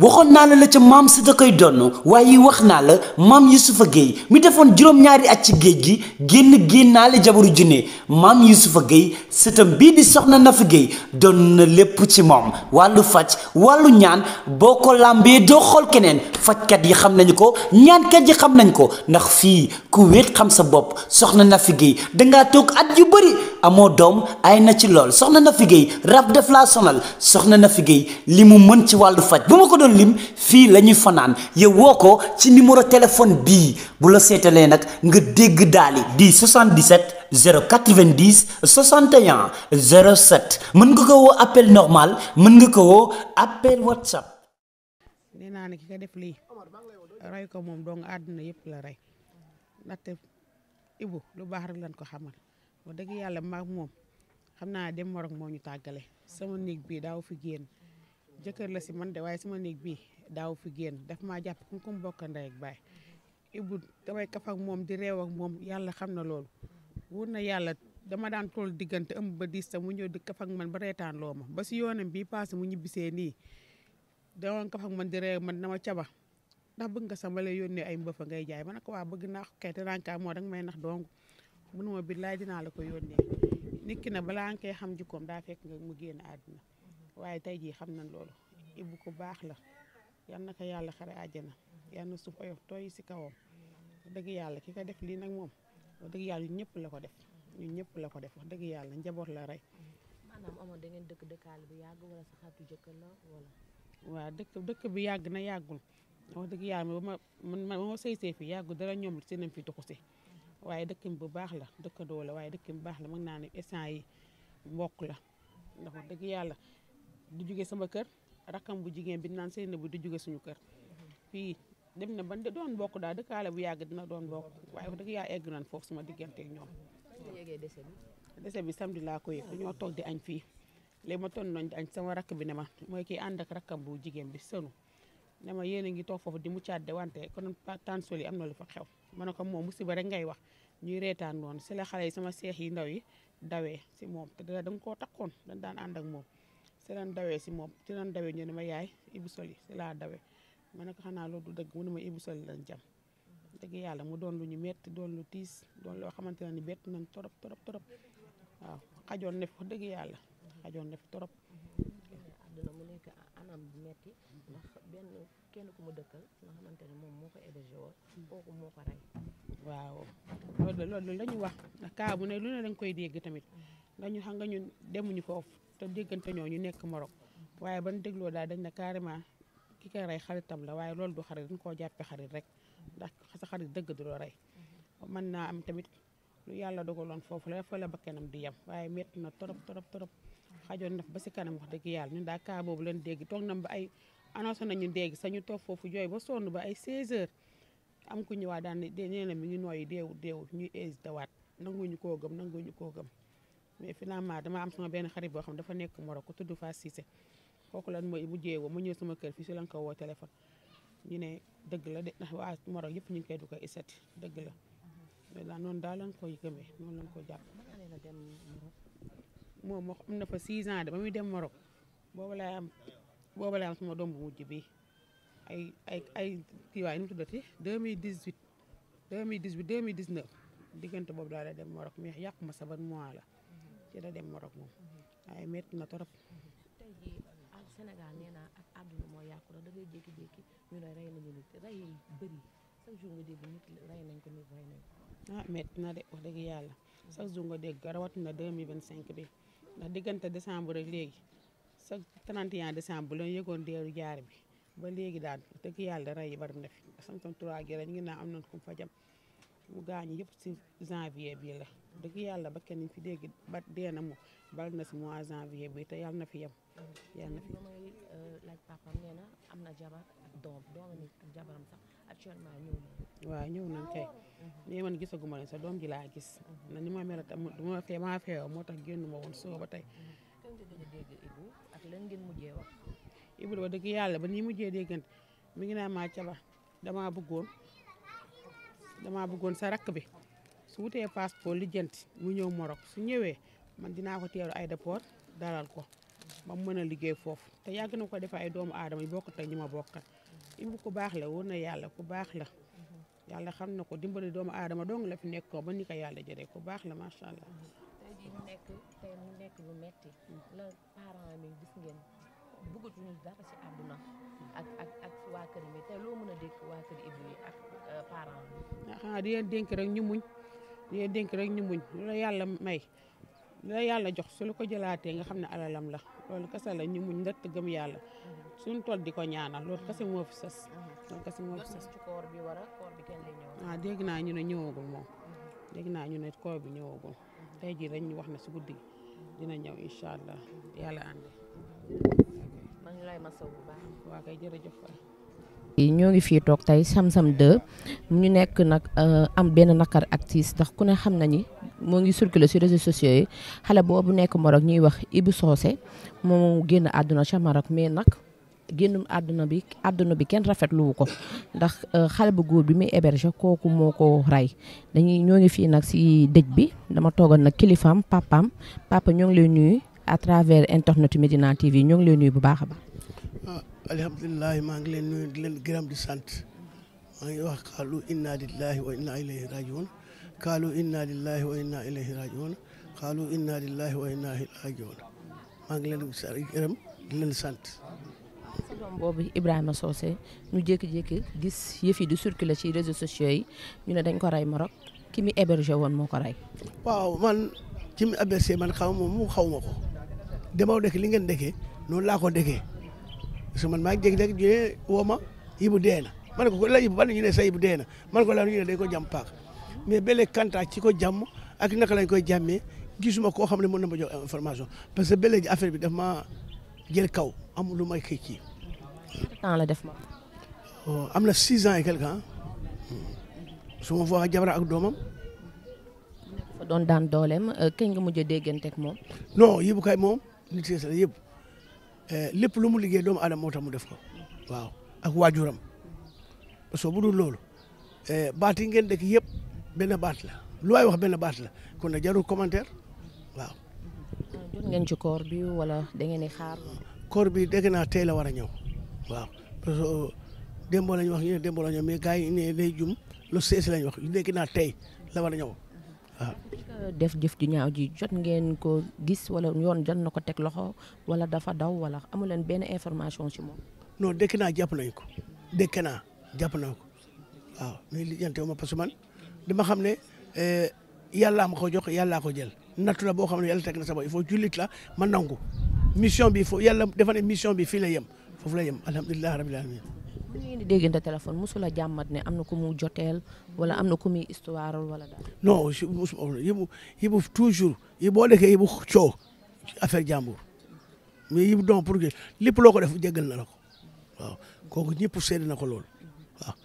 waxoon naa la ca maam si da koy donn waaye wax naa la maam Youssoufa Gueye mi defoon juróom-ñaari at ci géej gi génnaale jabaru junne maam Youssoufa Gueye sëtam bii di soxna Nafi Gueye doon na lépp ci moom wàllu faj wàllu ñaan boo ko làmbee doo xool keneen fajkat yi xam nañu ko ñaankat yi xam nañ ko ndax fii ku wéet xam sa bopp soxna Nafi Gueye dangaa toog at yu bëri amoo doom ay na ci lool soxna Nafi Gueye rab def laa sonal soxna Nafi Gueye li mu mën ci wàllu faj bu ma ko doon lim fii la ñuy fanaan yow woo ko ci numéro téléphone bii bu la seetalee nag nga dégg daali di 77 090 61 07 mën nga ko woo appel normal mën nga ko woo appel WhatsApp. nee naa ne ki ko def lii rey ko moom dong àdduna yëpp la rey ndaxte Ibou lu baax rek lañ ko xamal wax dëgg yàlla maag moom xam naa dem Maroc moo ñu tàggale sama néeg bii daaw fi génn jëkkër la si man de waaye sama néeg bii daaw fi génn daf maa jàpp ku mu bokk ndey ak baay Ibou damay kaf ak moom di reew ak moom yàlla xam na loolu wóor na yàlla dama daan toll diggante ëmb ba diis mu ñëw di kaf ak man ba reetaan loo ma ba si yoonam bii passé mu ñibbisee nii dama kaf ak man di reew man dama caba ndax bëgg nga sama lay yónnee ay mbëfa ngay jaay ma ne ko waa bëgg naa kay te ranka moo danga may nax dong mënuma billaay dinaa la ko yónnee nit ki na balaa nga koy xam jikkoom daa fekk nga mu génn àdduna waaye tey jii xam nañ loolu Ibou ku baax la yal na ko yàlla xare àjjana yal na suuf oyof tooy si kawam dëgg yàlla ki ko def lii nag moom wax dëgg yàlla ñun ñëpp la ko def ñun ñëpp la ko def wax dëgg yàlla njaboot la rey. maanaam amoon da ngeen dëkk dëkkaale bu yàgg wala sa xaritu jëkkër la wala. waaw dëkk bi yàgg na yàggul wax dëgg yàlla ba ma sëy fi yàggul dara ñoom si nañ fi tuxu si waaye dëkk bu baax la dëkkandoo la waaye dëkk bu baax la mën naa ne instant yi mbokk la ndax wax dëgg yàlla du jóge sama kër rakam bu jigéen bi naan sëy na bu du jóge suñu kër fii dem na ba doon bokk daal dëkkaale bu yàgg dina doon bokk waaye wax dëgg yàlla egg nañ foofu sama diggante ak ñoom. dese bi samedi laa ko yëg dañoo toog di añ fii léegi ma ton noñ di añ sama rakk bi ne ma mooy kii ànd ak rakkam bu jigéen bi sënu ne ma yéen a ngi toog foofu di mu caatde wante kon tan soli am na lu fa xew ma ne ko moom musiba rek ngay wax ñuy reetaan noonu si la xale yi sama seex yi ndaw yi dawee si moom te da nga koo takkoon dañ daan ànd ak moom si lan dawee si moom si lan dawee ñu ne ma yaay Ibou Soli si laa dawee ma ne ko xanaa loolu du dëgg mu ne ma Ibou Soli lañ jam dëgg yàlla mu doon lu ñu metti doon lu tiis doon loo xamante ne ni bett nañ torop waaw xajoon na fi wax dëgg yàlla xajoon na fi torop. àdduna mu nekk anam bu metti ndax kenn ku mu dëkkal nga xamante ne moom moo ko hébergé woon kooku moo ko rey. waaw loolu la ñu wax ndax kaa bu ne lu ne dañ koy dégg tamit ndax ñu xam nga ñun demuñu foofu te déggante ñoo ñu nekk Maroc waaye ban dégloo daal dañ ne carrément ki ko rey xaritam la waaye loolu du xarit dañ koo jàppee xarit rek ndax sa xarit dëgg du la rey mën naa am tamit lu yàlla dogaloon foofu la fa la bakkanam di yem waaye métti na torop xajoon na ba si kanam wax dëgg yàlla ñun daa kaa boobu leen dégg toog na ba ay annoncé nañu dégg sañu toog foofu jooy ba sonn ba ay 16 heures am ku ñëwaat daan nee na mi ngi nooyi deewul ñuy hésité waat nanguñu koo gëm mais finalement dama am sama benn xarit boo xam dafa nekk Maroc ku tudd Fass Cissé kooku lan mooy mujjee woo ma ñëw sama kër fii si lan ko woo téléphone ñu ne dëgg la de ndax waa Maroc yëpp ñu ngi koy du ko isati dëgg la mais daal noonu daal lañ koy gëmee noonu lañ ko jàpp. moom am na fa 6 ans de ba muy dem Maroc boobu laa am sama doom bu mujj bi ay kii waay nu mu tuddati 2018 2019 diggante boobu daal la dem Maroc mais yàqu ma sa ban mois la ci la dem Maroc moom waaye métti na torop. tey jii ak Sénégal nee naa ak àdduna moo yàqu la da ngay jékki-jékki ñu ne rey nañu nit rey yi bëri chaque jour nga dégg nit rey nañ ko nit rey nañ ko. métti na de wax dëgg yàlla chaque jour nga dégg rawatina 2025 bi ndax diggante décembre rek léegi chaque 31 décembre la ñu yëgoon deeru jaar bi ba léegi daal dëgg yàlla rey yi bari na fi santon 3 gi rek ñu ngi naan am nañ ko fa jam mu gaañu yëpp si janvier bi la dëgg yàlla ba kenn fi dégg ba dee na mu bari na si mois janvier bi te yàlla na fi yem. yàlla na fi may laaj papam nee na am na jabar ak doomam ak jabaram sax actuellement ñëw na. waaw ñëw nañ kay. mais man gisaguma leen sa doom ji laa gis. na ni ma mel tam maa feew moo tax génn ma woon soo ba tey. kañ nga gën a dégg Ibou ak lan ngeen mujjee wax. Ibou ba dëgg yàlla ba nii mujjee déggante mi ngi naan maa caba damaa bëggoon sa rakk bi su wutee passeport lijjanti mu ñëw Maroc su ñëwee man dinaa ko teeru aéroport dalal ko ba mu mën a liggéey foofu te yàgg na ko def ay doomu aadama yi bokkut ak ñi ma bokkal Ibou ku baax la wóor na yàlla ku baax la yàlla xam na ko dimbali doomu aadama dong la fi nekkoo ba ni ko yàlla jëlee ku baax la macha allah. tey jii mu nekk lu metti la parents mi gis ngeen bëggatuñu dara ci àdduna ak waa kër mi tey loo mën a dékk waa kër Ibou yi ak parents bi. xanaa di leen dénk rek ñu muñ di leen dénk rek ñu muñ lu la yàlla may lu la yàlla jox su lu ko jëlaatee nga xam ne alalam la loolu kese la ñu muñ ndëtt gëm yàlla suñu toll di ko ñaanal loolu kese moo fi sës. loolu kese moo fi sës ci koor bi koor bi kenn lay ñëw. ah dégg naa ñu ne ñëwagul moom dégg naa ñu ne koor bi ñëwagul tey jii dañ ñu wax ne si guddi dina ñëw incha allah yàlla ànd. man ñu lay masaw bu baax. waa kay jërëjëf waay. ñoo ngi fii toog tey Sam-Sam 2 ñu nekk nag am benn nakar ak tiis ndax ku ne xam na ni moo ngi circulé sur réseaux sociaux yi xale boobu nekk Maroc ñuy wax Ibou Socé moom génn àdduna ca Maroc mais nag génn àdduna bi kenn rafetluwu ko ndax xale bu góor bi muy héberger kooku moo ko rey ñoo ngi fii nag si dëj bi dama toogoon nag kilifaam papa ñoo ngi lay nuyu à travers internet Medina TV ñoo ngi lay nuyu bu baax a baax. alhamdulilah maa ngi leen nuyu di leen gërëm di sant maa ngi wax qaalu inna lillahi wa inna ilayhi rajiun qaalu inna lillahi wa inna ilayhi rajiun qaalu inna lillahi wa inna ilayhi rajiun maa ngi leen gërëm di leen sant. sa doom boobu Ibrahima Socé ñu jékki-jékki gis yëf yi di circuler ci réseaux sociaux yi ñu ne dañ ko rey Maroc ki mi hébergé woon moo ko rey. waaw man ci mi hébergé man xaw ma ko dama dëkk li ngeen dëkkee noonu laa ko dëkkee. parce que man maa ngi jékki-jékki ñu ne woo ma Ibou dee na ma ne ko la Ibou ban ñu ne sa Ibou dee na man ko la ñu ne dañ ko jàmm paak mais ba léegi kantaa ci ko jàmm ak naka lañ koy jàmmee gisuma koo xam ne mën na ma jox information parce que ba léegi affaire bi daf ma jël kaw amul lu may xëy ci. temps la def ma. am na 6 ans et quelque ans su ma foo jabara ak doomam. fa doon daan dooleem kañ nga mujj a dégganteeg moom. non Ibou kay moom nit yi la yëpp. lépp lu mu liggéey doomu aadama moo tax mu def ko waaw ak waajuram parce que bu dul loolu baat yi ngeen dëkk yëpp benn baat la lu waay wax benn baat la kon nag jarul commentaire waaw. jot ngeen ci koor bi wala da ngeen di xaar. koor bi dégg naa tey la war a ñëw waaw parce que démb lañ wax ñu ne démb la ñëw mais gars yi ne day jum lu seesi lañ wax dégg naa tey la war a ñëw waaw. def jëf ju ñaaw ji jot ngeen ko gis wala yoon jot na ko teg loxo wala dafa daw wala amu leen benn information ci moom. non dëkk naa jàpp nañ ko dëkk naa jàpp nañ ko waaw mais li jante ma parce que man dama xam ne yàllaa ma ko jox yàllaa ko jël nattu la boo xam ne yàlla teg na sa bopp il faut jullit la ma nangu mission bi foofu yàlla dafa ne mission bi fii la yem foofu la yem alhamdulilah rabbil alamin. bu ngeen di déggante téléphone mosula jàmmat ne am na ku mu joteel wala am na ku muy histoire wala daal. non Ibou toujours boo dëkkee Ibou coow affaire jàmbur mais Ibou donc pour que lépp loo ko def jéggal na la ko waaw kooku ñëpp seede na ko loolu waaw.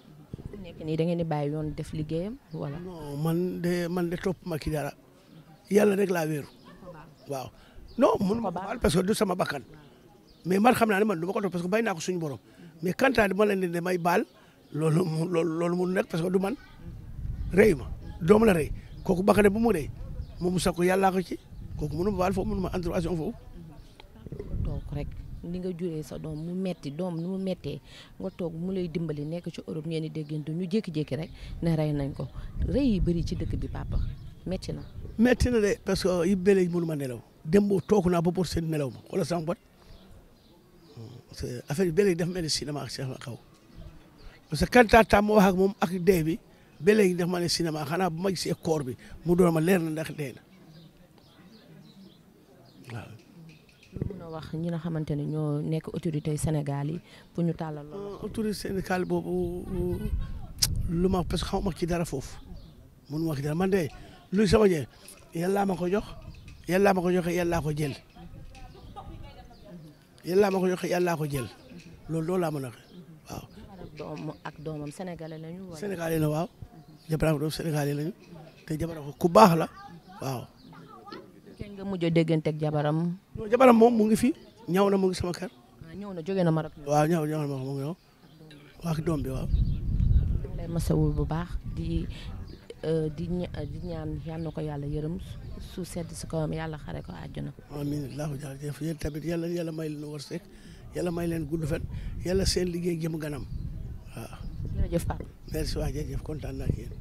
fu nekk nii da ngeen di bàyyi yoon def liggéeyam wala. non man de topp ma ki dara yàlla rek laa wéeru waaw non mun ma baal parce que du sama bakkan mais man xam naa ne man du ma ko topp parce que bay naa ko suñu borom. mais kantaa ma leen ne may baal loolu mu nekk parce que du man rëy ma doom la rëy kooku bakane bu mu rëy moom mu sakku yàllaa ko ci kooku mënu ma baal foofu mënu ma intervention foofu. toog rek ni nga juree sa doom mu metti doom ni mu mettee nga toog mu lay dimbali nekk ci Europe ngeen di déggante ñu jékki-jékki rek ne rey nañ ko rëy yi bëri ci dëkk bi papa metti na. metti na de parce que yi bële mënu ma nelaw dem boo toog naa ba pour seen nelaw ma xoolal sama bët. affaire bi ba léegi dafa mel ni cinéma ak Cheikh Xaw parce que kantaa ma wax ak moom ak dee bi ba léegi dafa ma ne cinéma xanaa bu ma gisee koor bi mu doon ma leer na ndax dee na waaw. lu mun a wax ñi nga xamante ne ñoo nekk autorité Sénégal yi pour ñu tàllal loolu. autorité Sénégal boobu lu ma parce que xaw ma ci dara foofu mun ma ci dara man de lu sama njëriñ yàllaa ma ko jox yàllaa ma ko joxe yàllaa ko jël. yàlla ma ko joxe yàllaa ko jël loolu laa mën a waxee waaw. doom ak doomam sénégalais lañu wala. sénégalais la waaw jabaram doom sénégalais lañu te jabaram ku baax la waaw. kenn nga mujj a déggante ak jabaram. non jabaram moom mu ngi fi ñaw na mu ngi sama kër. ñëw na jóge na Maroc. waaw ñaw na mu ngi ñëw wax doom bi waaw. lay masawul bu baax di ñaan yal na ko yàlla yërëm suuf sedd si kawam yàlla xare ko àjjana. amiin allahu jërëjëf yéen tamit yàlla may leen wërsëg yàlla may leen gudd fan yàlla seen liggéey jëm ganam waaw. jërëjëf Pape. merci waa jërëjëf kontaan naa ak yéen.